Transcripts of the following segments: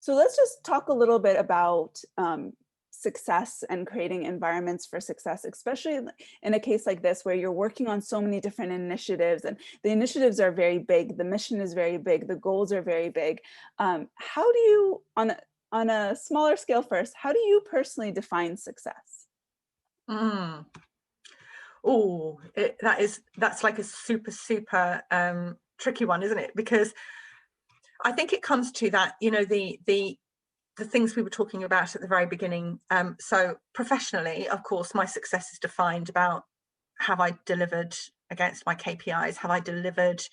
So let's just talk a little bit about success and creating environments for success, especially in a case like this where you're working on so many different initiatives, and the initiatives are very big, the mission is very big, the goals are very big. How do you, on a smaller scale first, how do you personally define success? Oh, that's like a super tricky one, isn't it? Because I think it comes to that, you know, the things we were talking about at the very beginning. So professionally, of course, my success is defined about, have I delivered against my KPIs? Have I delivered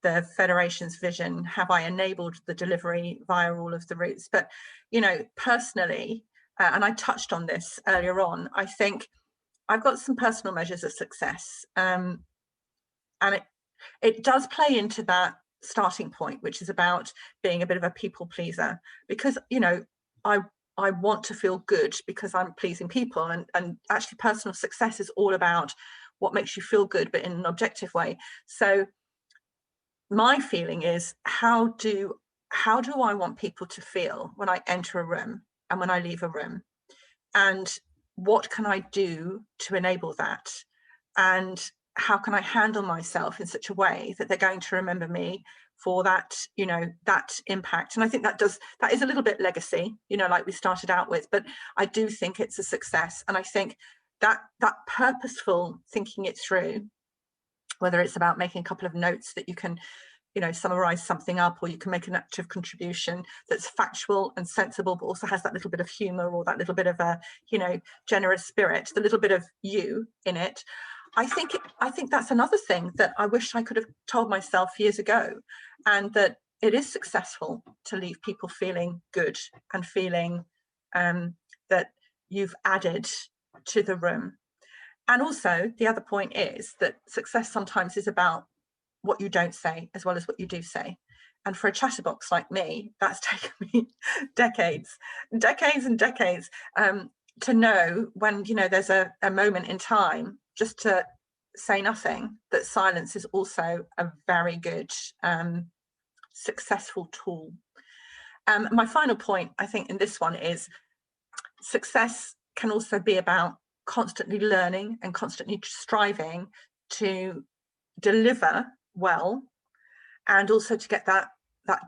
the Federation's vision? Have I enabled the delivery via all of the routes? But, you know, personally, and I touched on this earlier on, I think I've got some personal measures of success. And it does play into that starting point, which is about being a bit of a people pleaser, because, you know, I want to feel good because I'm pleasing people, and actually personal success is all about what makes you feel good, but in an objective way. So my feeling is, how do I want people to feel when I enter a room and when I leave a room, and what can I do to enable that, and how can I handle myself in such a way that they're going to remember me for that, you know, that impact. And I think that is a little bit legacy, you know, like we started out with, but I do think it's a success. And I think that purposeful thinking it through, whether it's about making a couple of notes that you can, you know, summarize something up, or you can make an active contribution that's factual and sensible, but also has that little bit of humor, or that little bit of a, you know, generous spirit, the little bit of you in it. I think that's another thing that I wish I could have told myself years ago, and that it is successful to leave people feeling good and feeling that you've added to the room. And also the other point is that success sometimes is about what you don't say as well as what you do say. And for a chatterbox like me, that's taken me decades and decades to know when, you know, there's a moment in time just to say nothing, that silence is also a very good successful tool. My final point, I think, in this one is, success can also be about constantly learning and constantly striving to deliver well, and also to get that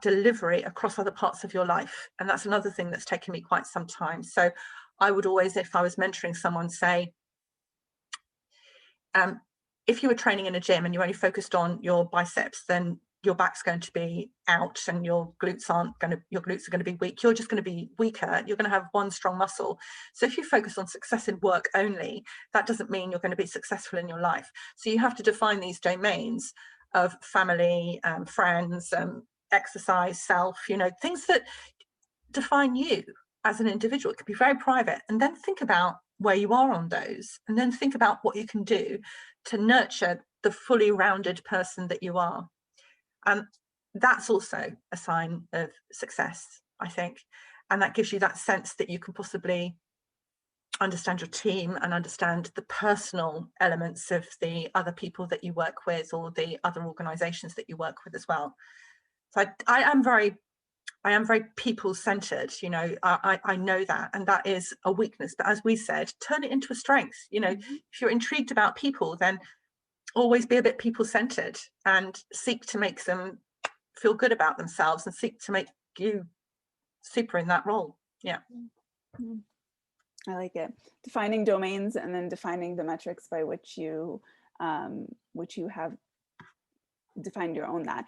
delivery across other parts of your life. And that's another thing that's taken me quite some time. So I would always, if I was mentoring someone, say, if you were training in a gym and you only focused on your biceps, then your back's going to be out and your glutes are going to be weak. You're just going to be weaker. You're going to have one strong muscle. So if you focus on success in work only, that doesn't mean you're going to be successful in your life. So you have to define these domains of family, friends, exercise, self, you know, things that define you as an individual. It could be very private, and then think about where you are on those, and then think about what you can do to nurture the fully rounded person that you are. And that's also a sign of success, I think. And that gives you that sense that you can possibly understand your team and understand the personal elements of the other people that you work with, or the other organizations that you work with as well. So I am very people-centered, you know. I know that, and that is a weakness, but as we said, turn it into a strength. You know, if you're intrigued about people, then always be a bit people-centered and seek to make them feel good about themselves, and seek to make you super in that role. Yeah. I like it. Defining domains, and then defining the metrics by which you have defined your own that.